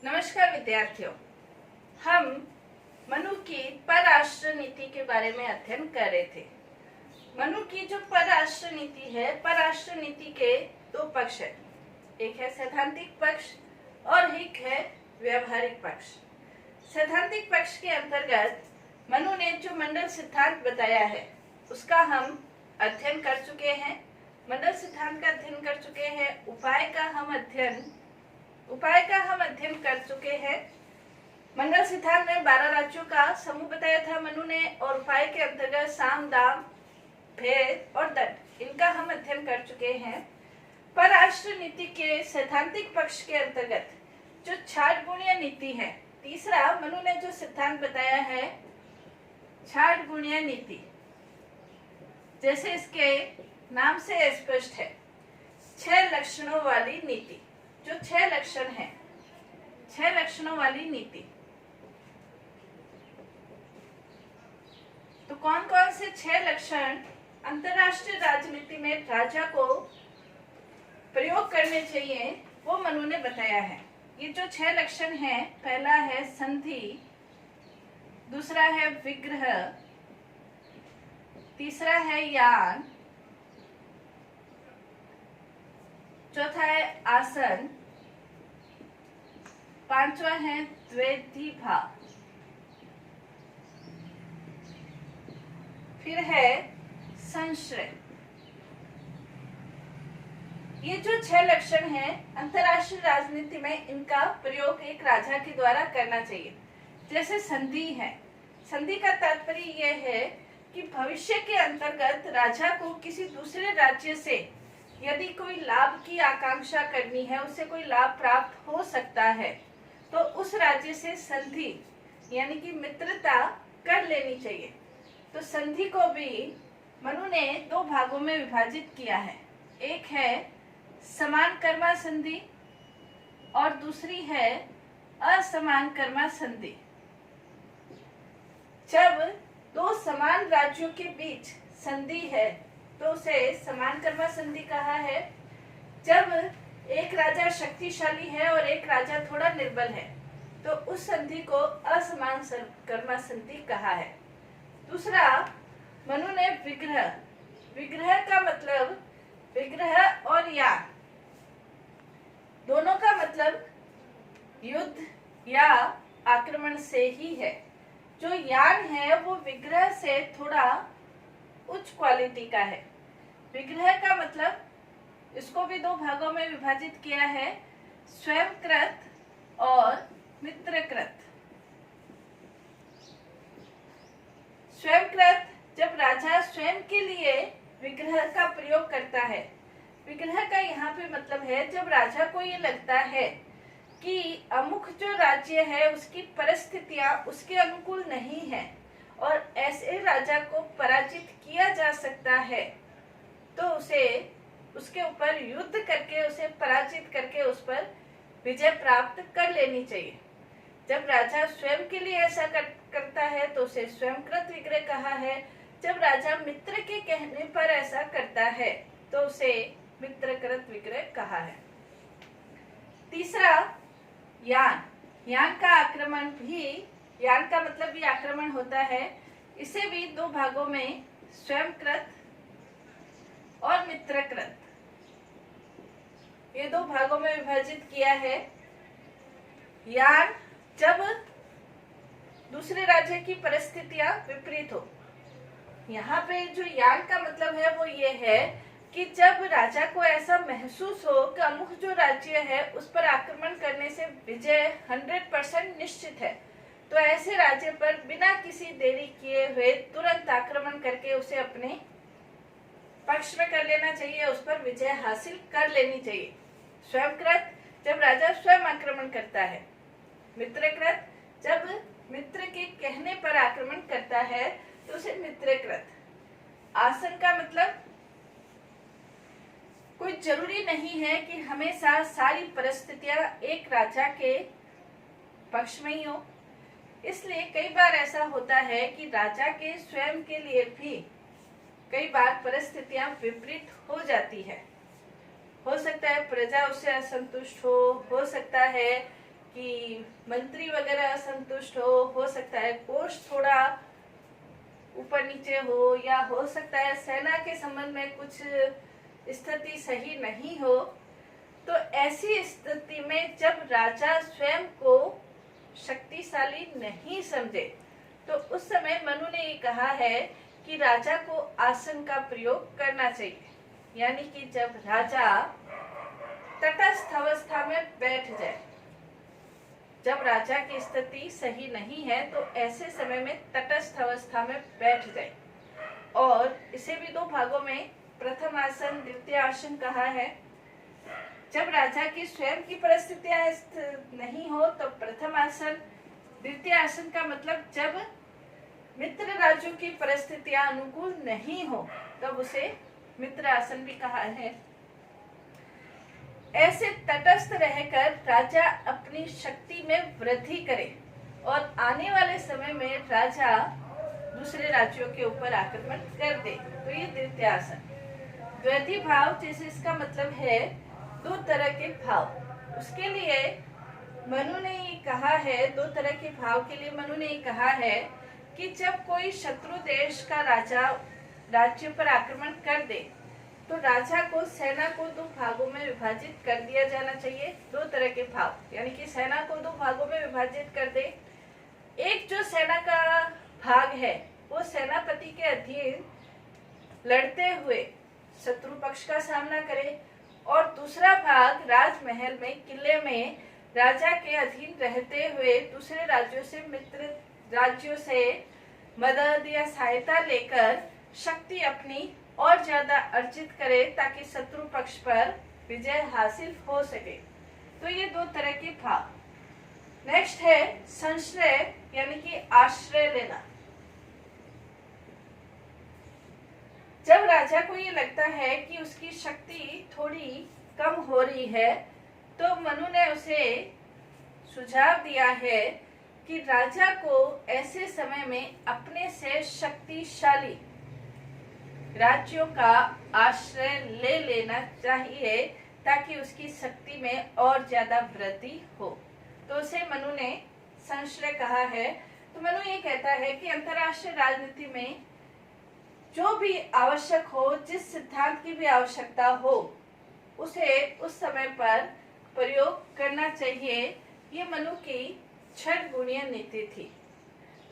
नमस्कार विद्यार्थियों, हम मनु की परराष्ट्र नीति के बारे में अध्ययन कर रहे थे। मनु की जो परराष्ट्र नीति है, परराष्ट्र नीति के दो पक्ष है, एक है सैद्धांतिक पक्ष और एक है व्यवहारिक पक्ष। सैद्धांतिक पक्ष के अंतर्गत मनु ने जो मंडल सिद्धांत बताया है उसका हम अध्ययन कर चुके हैं। मंडल सिद्धांत का अध्ययन कर चुके हैं, उपाय का हम अध्ययन कर चुके हैं। मंडल सिद्धांत में 12 राज्यों का समूह बताया था मनु ने, और उपाय के अंतर्गत साम, दाम, भेद और दंड, इनका हम अध्ययन कर चुके हैं। परराष्ट्र नीति के सैद्धांतिक पक्ष के अंतर्गत जो 6 गुणीय नीति है, तीसरा मनु ने जो सिद्धांत बताया है 6 गुणीय नीति, जैसे इसके नाम से स्पष्ट है, 6 लक्षणों वाली नीति। जो 6 लक्षण है, 6 लक्षणों वाली नीति, तो कौन कौन से 6 लक्षण अंतरराष्ट्रीय राजनीति में राजा को प्रयोग करने चाहिए वो मनु ने बताया है। ये जो 6 लक्षण है, पहला है संधि, दूसरा है विग्रह, तीसरा है यान, चौथा है आसन, पांचवा है द्विभाव, फिर है संश्रय। ये जो 6 लक्षण है अंतरराष्ट्रीय राजनीति में, इनका प्रयोग एक राजा के द्वारा करना चाहिए। जैसे संधि है, संधि का तात्पर्य यह है कि भविष्य के अंतर्गत राजा को किसी दूसरे राज्य से यदि कोई लाभ की आकांक्षा करनी है, उससे कोई लाभ प्राप्त हो सकता है, तो उस राज्य से संधि यानी कि मित्रता कर लेनी चाहिए। तो संधि को भी मनु ने 2 भागों में विभाजित किया है, एक है समान कर्मा संधि और दूसरी है असमान कर्मा संधि। जब 2 समान राज्यों के बीच संधि है तो उसे समान कर्मा संधि कहा है। जब एक राजा शक्तिशाली है और एक राजा थोड़ा निर्बल है तो उस संधि को असमान कर्मा संधि कहा है। दूसरा मनु ने विग्रह, विग्रह का मतलब, विग्रह और यान दोनों का मतलब युद्ध या आक्रमण से ही है। जो यान है वो विग्रह से थोड़ा उच्च क्वालिटी का है। विग्रह का मतलब, इसको भी 2 भागों में विभाजित किया है, स्वयंकृत और मित्रकृत। स्वयंकृत, जब राजा स्वयं के लिए विग्रह का प्रयोग करता है। विग्रह का यहाँ पे मतलब है जब राजा को ये लगता है कि अमुक जो राज्य है उसकी परिस्थितियां उसके अनुकूल नहीं है और ऐसे राजा को पराजित किया जा सकता है, तो उसे उसके ऊपर युद्ध करके, उसे पराजित करके उस पर विजय प्राप्त कर लेनी चाहिए। जब राजा स्वयं के लिए ऐसा करता है तो उसे स्वयंकृत विग्रह कहा है। जब राजा मित्र के कहने पर ऐसा करता है तो उसे मित्रकृत विग्रह कहा है। तीसरा यान, यान का आक्रमण भी, यान का मतलब भी आक्रमण होता है। इसे भी 2 भागों में, स्वयंकृत और मित्रकृत, ये 2 भागों में विभाजित किया है। यान, जब दूसरे राज्य की परिस्थितियां विपरीत हो। यहाँ पे जो यान का मतलब है वो ये है कि जब राजा को ऐसा महसूस हो कि अमुक जो राज्य है उस पर आक्रमण करने से विजय 100% निश्चित है, तो ऐसे राज्य पर बिना किसी देरी किए हुए तुरंत आक्रमण करके उसे अपने पक्ष में कर लेना चाहिए, उस पर विजय हासिल कर लेनी चाहिए। स्वयंकृत, जब राजा स्वयं आक्रमण करता है। मित्रकृत, जब मित्र के कहने पर आक्रमण करता है तो उसे मित्रकृत। आसन का मतलब, कोई जरूरी नहीं है कि हमेशा सारी परिस्थितियां एक राजा के पक्ष में ही हो। इसलिए कई बार ऐसा होता है कि राजा के स्वयं के लिए भी कई बार परिस्थितियां विपरीत हो जाती है। हो सकता है प्रजा उससे असंतुष्ट हो सकता है कि मंत्री वगैरह असंतुष्ट हो सकता है पोस्ट थोड़ा ऊपर नीचे हो, या हो सकता है सेना के संबंध में कुछ स्थिति सही नहीं हो। तो ऐसी स्थिति में जब राजा स्वयं को शक्तिशाली नहीं समझे, तो उस समय मनु ने ये कहा है कि राजा को आसन का प्रयोग करना चाहिए। यानी कि जब राजा तटस्थ अवस्था में बैठ जाए, जब राजा की स्थिति सही नहीं है तो ऐसे समय में तटस्थ अवस्था में बैठ जाए। और इसे भी दो भागों में प्रथम आसन द्वितीय आसन कहा है। जब राजा की स्वयं की परिस्थितियां नहीं हो तो प्रथम आसन, द्वितीय आसन का मतलब जब मित्र राज्यों की परिस्थितियां अनुकूल नहीं हो तब उसे मित्र आसन भी कहा है। ऐसे तटस्थ रहकर राजा अपनी शक्ति में वृद्धि करे और आने वाले समय में राजा दूसरे राज्यों के ऊपर आक्रमण कर दे, तो ये द्वितीय आसन। द्वैधी भाव जैसे इसका मतलब है दो तरह के भाव, उसके लिए मनु ने ये कहा है, दो तरह के भाव के लिए मनु ने ये कहा है कि जब कोई शत्रु देश का राजा राज्य पर आक्रमण कर दे तो राजा को सेना को दो भागों में विभाजित कर दिया जाना चाहिए। दो तरह के भाव, यानी कि सेना को दो भागों में विभाजित कर दे। एक जो सेना का भाग है वो सेनापति के अधीन लड़ते हुए शत्रु पक्ष का सामना करे, और दूसरा भाग राजमहल में किले में राजा के अधीन रहते हुए दूसरे राज्यों से मित्र राज्यों से मदद या सहायता लेकर शक्ति अपनी और ज्यादा अर्जित करे ताकि शत्रु पक्ष पर विजय हासिल हो सके। तो ये दो तरह के भाव। नेक्स्ट है संश्रय, यानी कि आश्रय लेना। जब राजा को ये लगता है कि उसकी शक्ति थोड़ी कम हो रही है तो मनु ने उसे सुझाव दिया है कि राजा को ऐसे समय में अपने से शक्तिशाली राज्यों का आश्रय ले लेना चाहिए ताकि उसकी शक्ति में और ज्यादा वृद्धि हो। तो उसे मनु ने संश्रय कहा है। तो मनु ये कहता है कि अंतर्राष्ट्रीय राजनीति में जो भी आवश्यक हो, जिस सिद्धांत की भी आवश्यकता हो, उसे उस समय पर प्रयोग करना चाहिए। ये मनु की 6 गुणीय नीति थी।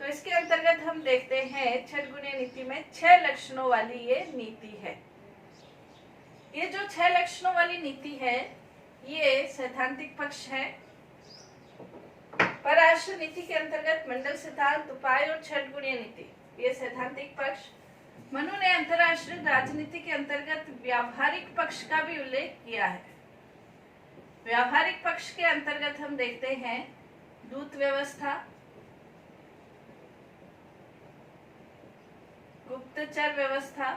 तो इसके अंतर्गत हम देखते हैं 6 गुणीय नीति में 6 लक्षणों वाली ये नीति है। ये जो 6 लक्षणों वाली नीति है ये सैद्धांतिक पक्ष है। परराष्ट्र नीति के अंतर्गत मंडल सिद्धांत, उपाय और 6 गुणीय नीति, ये सैद्धांतिक पक्ष। मनु ने अंतर्राष्ट्रीय राजनीति के अंतर्गत व्यावहारिक पक्ष का भी उल्लेख किया है। व्यावहारिक पक्ष के अंतर्गत हम देखते हैं दूत व्यवस्था, गुप्तचर व्यवस्था,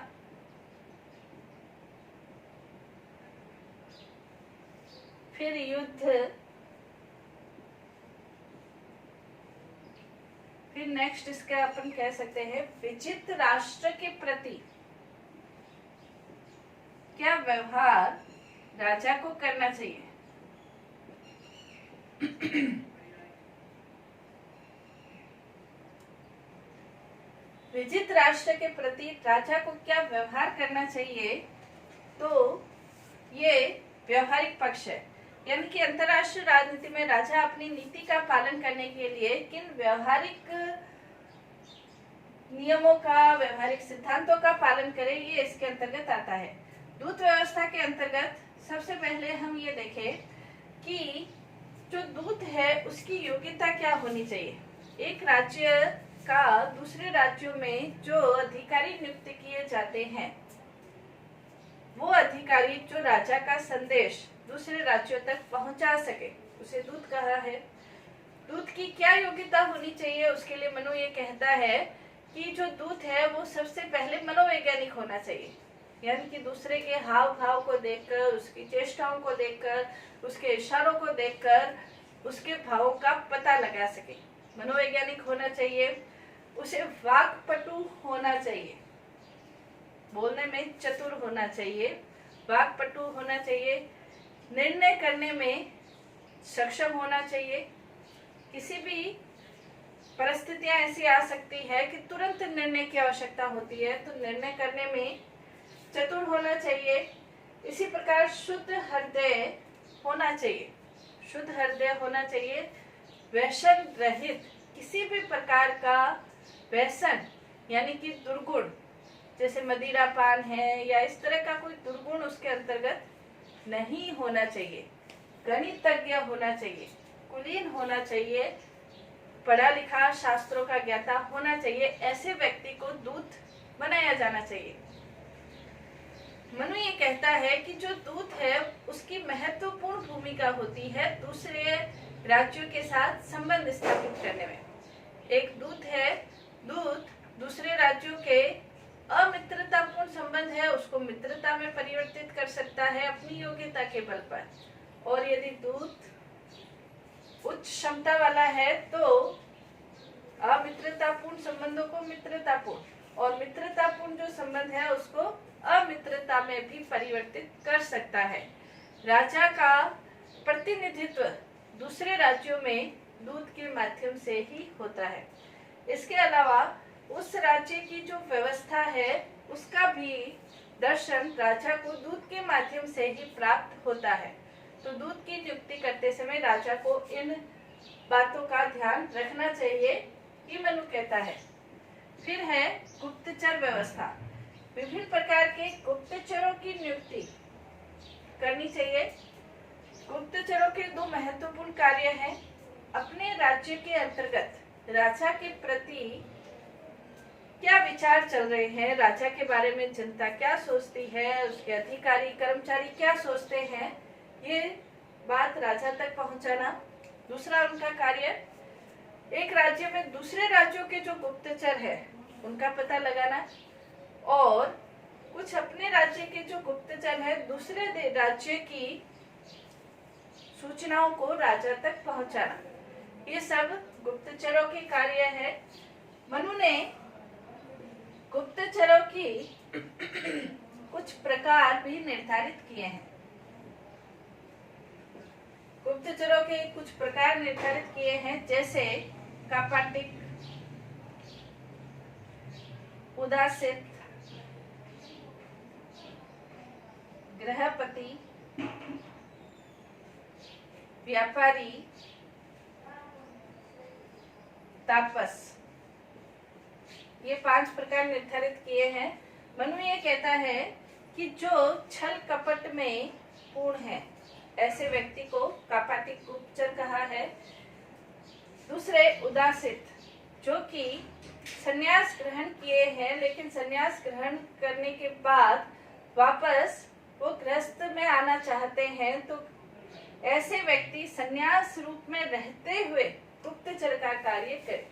फिर युद्ध, फिर नेक्स्ट इसका अपन कह सकते हैं विजित राष्ट्र के प्रति क्या व्यवहार राजा को करना चाहिए। विजित राष्ट्र के प्रति राजा को क्या व्यवहार करना चाहिए, तो ये व्यवहारिक पक्ष है। यानी कि अंतर्राष्ट्रीय राजनीति में राजा अपनी नीति का पालन करने के लिए किन व्यवहारिक नियमों का, व्यवहारिक सिद्धांतों का पालन करे, ये इसके अंतर्गत आता है। दूत व्यवस्था के अंतर्गत सबसे पहले हम ये देखें कि जो दूत है उसकी योग्यता क्या होनी चाहिए। एक राज्य का दूसरे राज्यों में जो अधिकारी नियुक्त किए जाते हैं, वो अधिकारी जो राजा का संदेश दूसरे राज्यों तक पहुंचा सके, उसे दूत कहा है। दूत की क्या योग्यता होनी चाहिए, उसके लिए मनु ये कहता है कि जो दूत है वो सबसे पहले मनोवैज्ञानिक होना चाहिए। यानी कि दूसरे के हाव भाव को देखकर, उसकी चेष्टाओं को देखकर, उसके इशारों को देखकर उसके भावों का पता लगा सके, मनोवैज्ञानिक होना चाहिए। उसे वाक्पटु होना चाहिए, बोलने में चतुर होना चाहिए, वाक्पटु होना चाहिए, निर्णय करने में सक्षम होना चाहिए। किसी भी परिस्थितियां ऐसी आ सकती है कि तुरंत निर्णय की आवश्यकता होती है, तो निर्णय करने में चतुर होना चाहिए। इसी प्रकार शुद्ध हृदय होना चाहिए, शुद्ध हृदय होना चाहिए, व्यसन रहित। किसी भी प्रकार का व्यसन यानी कि दुर्गुण, जैसे मदिरा पान है या इस तरह का कोई दुर्गुण उसके अंतर्गत नहीं होना चाहिए। गणितज्ञ होना चाहिए, कुलीन होना चाहिए, पढ़ा लिखा शास्त्रों का ज्ञाता होना चाहिए। ऐसे व्यक्ति को दूत बनाया जाना चाहिए। मनु ये कहता है कि जो दूत है उसकी महत्वपूर्ण भूमिका होती है दूसरे राज्यों के साथ संबंध स्थापित करने में। एक दूत है, दूत दूसरे राज्यों के अमित्रतापूर्ण संबंध है उसको मित्रता में परिवर्तित कर सकता है अपनी योग्यता के बल पर। और यदि दूत उच्च क्षमता वाला है तो अमित्रतापूर्ण संबंधों को मित्रतापूर्ण और मित्रतापूर्ण जो संबंध है उसको अमित्रता में भी परिवर्तित कर सकता है। राजा का प्रतिनिधित्व दूसरे राज्यों में दूत के माध्यम से ही होता है। इसके अलावा उस राज्य की जो व्यवस्था है उसका भी दर्शन राजा को दूत के माध्यम से ही प्राप्त होता है। तो दूत की नियुक्ति करते समय राजा को इन बातों का ध्यान रखना चाहिए, ये मनु कहता है। फिर है गुप्तचर व्यवस्था। विभिन्न प्रकार के गुप्तचरों की नियुक्ति करनी चाहिए। गुप्तचरों के दो महत्वपूर्ण कार्य हैं। अपने राज्य के अंतर्गत राजा के प्रति क्या विचार चल रहे हैं, राजा के बारे में जनता क्या सोचती है, उसके अधिकारी कर्मचारी क्या सोचते हैं, ये बात राजा तक पहुंचाना। दूसरा उनका कार्य एक राज्य में दूसरे राज्यों के जो गुप्तचर है उनका पता लगाना और कुछ अपने राज्य के जो गुप्तचर है दूसरे राज्य की सूचनाओं को राजा तक पहुंचाना। ये सब गुप्तचरों के कार्य है। मनु ने गुप्तचरों की कुछ प्रकार भी निर्धारित किए हैं। गुप्तचरों के कुछ प्रकार निर्धारित किए हैं, जैसे कापाटिक, उदासित, गृहपति, व्यापारी, तापस, ये 5 प्रकार निर्धारित किए हैं। मनु ये कहता है कि जो छल कपट में पूर्ण है ऐसे व्यक्ति को कापाटिक गुप्तचर कहा है। दूसरे उदासित, जो कि संन्यास ग्रहण किए हैं लेकिन संन्यास ग्रहण करने के बाद वापस वो गृहस्थ में आना चाहते हैं, तो ऐसे व्यक्ति संन्यास रूप में रहते हुए गुप्तचर का कार्य करे।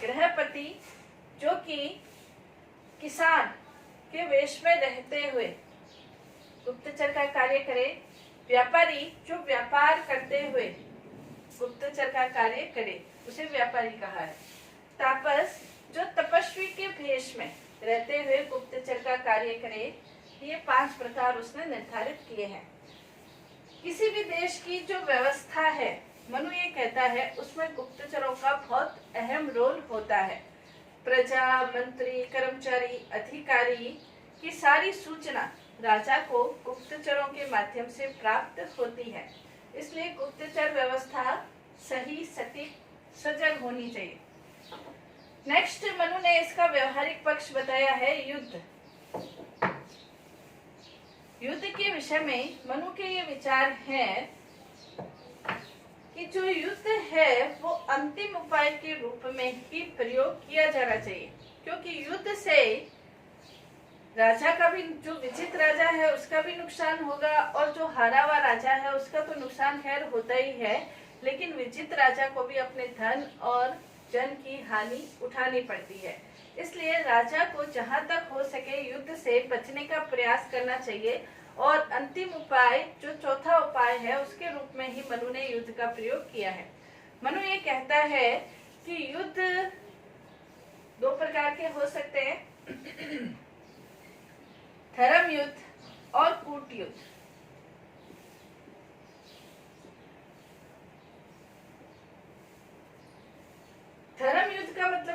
गृहपति, जो कि किसान के वेश में रहते हुए गुप्तचर का कार्य करे। व्यापारी, जो व्यापार करते हुए गुप्तचर का कार्य करे, उसे व्यापारी कहा है। तापस, जो तपस्वी के भेष में रहते हुए गुप्तचर का कार्य करे। ये 5 प्रकार उसने निर्धारित किए हैं। किसी भी देश की जो व्यवस्था है, मनु ये कहता है, उसमें गुप्तचरों का बहुत अहम रोल होता है। प्रजा, मंत्री, कर्मचारी, अधिकारी की सारी सूचना राजा को गुप्तचरों के माध्यम से प्राप्त होती है। इसलिए गुप्तचर व्यवस्था सही, सटीक, सजग होनी चाहिए। नेक्स्ट मनु ने इसका व्यवहारिक पक्ष बताया है, युद्ध। युद्ध के विषय में मनु के ये विचार हैं कि जो युद्ध है वो अंतिम उपाय के रूप में ही प्रयोग किया जाना चाहिए, क्योंकि युद्ध से राजा का भी, जो विजित राजा है उसका भी नुकसान होगा और जो हारा हुआ राजा है उसका तो नुकसान खैर होता ही है, लेकिन विजित राजा को भी अपने धन और जन की हानि उठानी पड़ती है। इसलिए राजा को जहां तक हो सके युद्ध से बचने का प्रयास करना चाहिए और अंतिम उपाय, जो चौथा उपाय है, उसके रूप में ही मनु ने युद्ध का प्रयोग किया है। मनु ये कहता है कि युद्ध 2 प्रकार के हो सकते हैं, धर्म युद्ध और कूट युद्ध।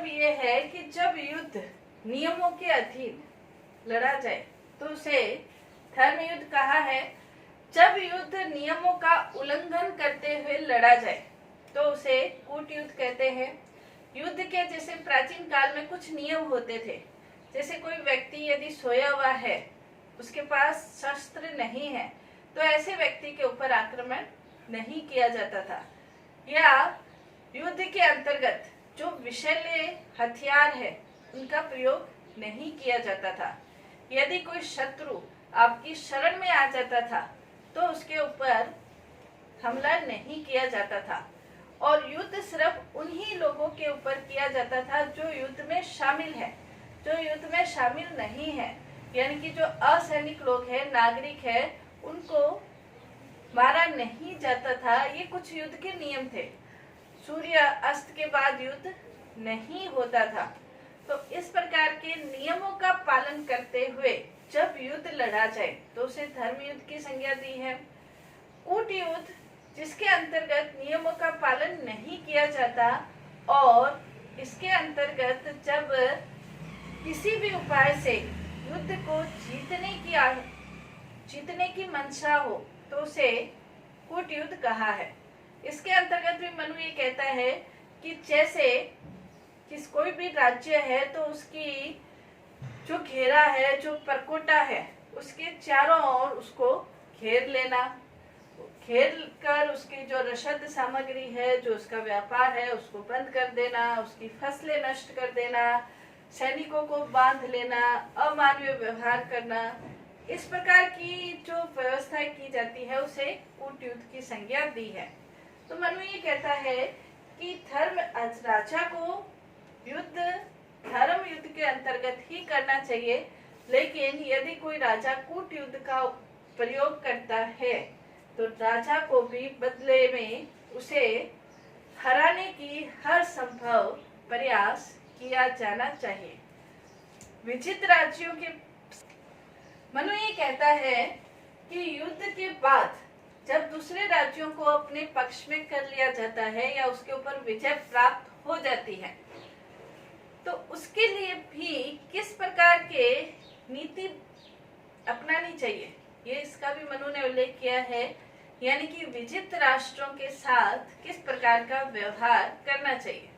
मतलब ये है कि जब युद्ध नियमों के अधीन लड़ा जाए तो उसे धर्म युद्ध कहा है। जब युद्ध नियमों का उल्लंघन करते हुए लड़ा जाए तो उसे कूट युद्ध कहते हैं। युद्ध के जैसे प्राचीन काल में कुछ नियम होते थे, जैसे कोई व्यक्ति यदि सोया हुआ है, उसके पास शस्त्र नहीं है, तो ऐसे व्यक्ति के ऊपर आक्रमण नहीं किया जाता था, या युद्ध के अंतर्गत जो विषैले हथियार है उनका प्रयोग नहीं किया जाता था। यदि कोई शत्रु आपकी शरण में आ जाता था तो उसके ऊपर हमला नहीं किया जाता था, और युद्ध सिर्फ उन्हीं लोगों के ऊपर किया जाता था जो युद्ध में शामिल है। जो युद्ध में शामिल नहीं है, यानी कि जो असैनिक लोग हैं, नागरिक है, उनको मारा नहीं जाता था। ये कुछ युद्ध के नियम थे। सूर्य अस्त के बाद युद्ध नहीं होता था। तो इस प्रकार के नियमों का पालन करते हुए जब युद्ध लड़ा जाए तो उसे धर्म युद्ध की संज्ञा दी है। कूट युद्ध जिसके अंतर्गत नियमों का पालन नहीं किया जाता और इसके अंतर्गत जब किसी भी उपाय से युद्ध को जीतने की मंशा हो तो उसे कूट युद्ध कहा है। इसके अंतर्गत भी मनु ये कहता है कि जैसे कोई भी राज्य है तो उसकी जो घेरा है, जो परकोटा है, उसके चारों ओर उसको घेर लेना, घेर कर उसकी जो रसद सामग्री है, जो उसका व्यापार है, उसको बंद कर देना, उसकी फसलें नष्ट कर देना, सैनिकों को बांध लेना, अमानवीय व्यवहार करना, इस प्रकार की जो व्यवस्था की जाती है उसे कूट युद्ध की संज्ञा दी है। तो मनु ये कहता है कि धर्म राजा को युद्ध धर्म युद्ध के अंतर्गत ही करना चाहिए, लेकिन यदि कोई राजा कूट युद्ध का प्रयोग करता है तो राजा को भी बदले में उसे हराने की हर संभव प्रयास किया जाना चाहिए। विजित राज्यों के मनु ये कहता है कि युद्ध के बाद जब दूसरे राज्यों को अपने पक्ष में कर लिया जाता है या उसके ऊपर विजय प्राप्त हो जाती है, तो उसके लिए भी किस प्रकार के नीति अपनानी चाहिए, ये इसका भी मनु ने उल्लेख किया है। यानी कि विजित राष्ट्रों के साथ किस प्रकार का व्यवहार करना चाहिए।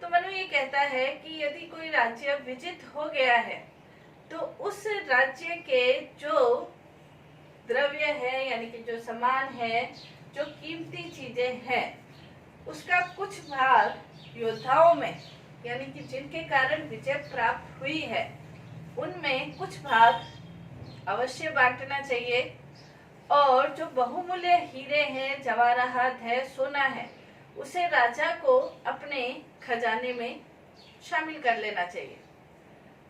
तो मनु ये कहता है कि यदि कोई राज्य विजित हो गया है तो उस राज्य के जो द्रव्य है, यानी कि जो सामान है, जो कीमती चीजें हैं, उसका कुछ भाग योद्धाओं में, यानी कि जिनके कारण विजय प्राप्त हुई है, उनमें कुछ भाग अवश्य बांटना चाहिए, और जो बहुमूल्य हीरे हैं, जवाहरात है, सोना है, उसे राजा को अपने खजाने में शामिल कर लेना चाहिए।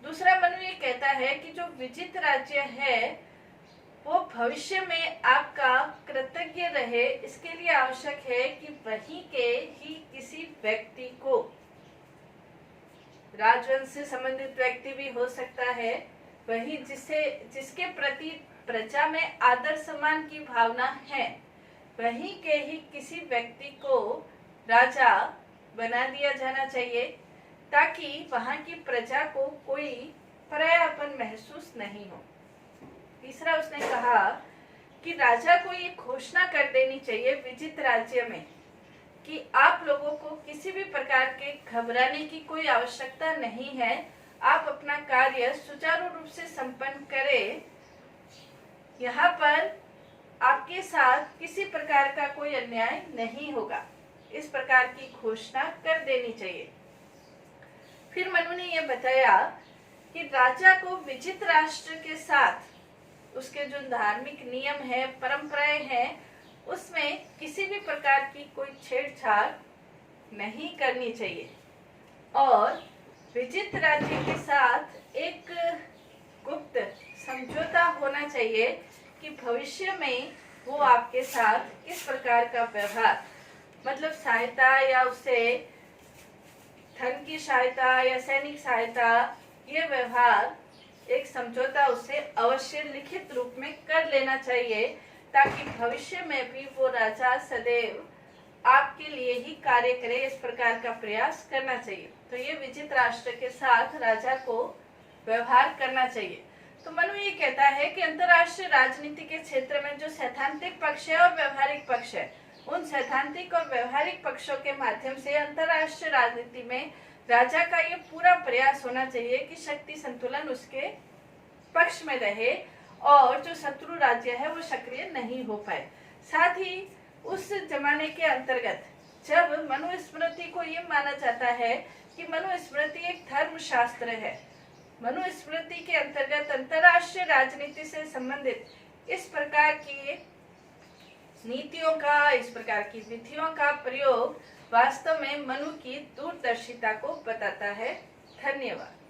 दूसरा मनु ये कहता है कि जो विजित राज्य है वो भविष्य में आपका कृतज्ञ रहे, इसके लिए आवश्यक है कि वहीं के ही किसी व्यक्ति को, राजवंश से संबंधित व्यक्ति भी हो सकता है, वही जिसके प्रति प्रजा में आदर सम्मान की भावना है, वहीं के ही किसी व्यक्ति को राजा बना दिया जाना चाहिए, ताकि वहां की प्रजा को कोई परायापन महसूस नहीं हो। तीसरा उसने कहा कि राजा को ये घोषणा कर देनी चाहिए विजित राज्य में कि आप लोगों को किसी भी प्रकार के घबराने की कोई आवश्यकता नहीं है, आप अपना कार्य सुचारू रूप से संपन्न करें, यहाँ पर आपके साथ किसी प्रकार का कोई अन्याय नहीं होगा, इस प्रकार की घोषणा कर देनी चाहिए। फिर मनु ने यह बताया कि राजा को विजित राष्ट्र के साथ उसके जो धार्मिक नियम है, परंपराएं हैं, उसमें किसी भी प्रकार की कोई छेड़छाड़ नहीं करनी चाहिए, और विजित राज्य के साथ एक गुप्त समझौता होना चाहिए कि भविष्य में वो आपके साथ किस प्रकार का व्यवहार, मतलब सहायता या उसे धन की सहायता या सैनिक सहायता, ये व्यवहार एक समझौता उसे अवश्य लिखित रूप में कर लेना चाहिए, ताकि भविष्य में भी वो राजा सदैव आपके लिए ही कार्य करे, इस प्रकार का प्रयास करना चाहिए। तो ये विजित राष्ट्र के साथ राजा को व्यवहार करना चाहिए। तो मनु ये कहता है कि अंतरराष्ट्रीय राजनीति के क्षेत्र में जो सैद्धांतिक पक्ष है और व्यवहारिक पक्ष है, उन सैद्धांतिक और व्यवहारिक पक्षों के माध्यम से अंतरराष्ट्रीय राजनीति में राजा का ये पूरा प्रयास होना चाहिए कि शक्ति संतुलन उसके पक्ष में रहे और जो शत्रु राज्य है वो सक्रिय नहीं हो पाए। साथ ही उस जमाने के अंतर्गत जब मनुस्मृति को ये माना जाता है कि मनुस्मृति एक धर्म शास्त्र है, मनुस्मृति के अंतर्गत अंतरराष्ट्रीय राजनीति से संबंधित इस प्रकार की नीतियों का, इस प्रकार की विधियों का प्रयोग वास्तव में मनु की दूरदर्शिता को बताता है। धन्यवाद।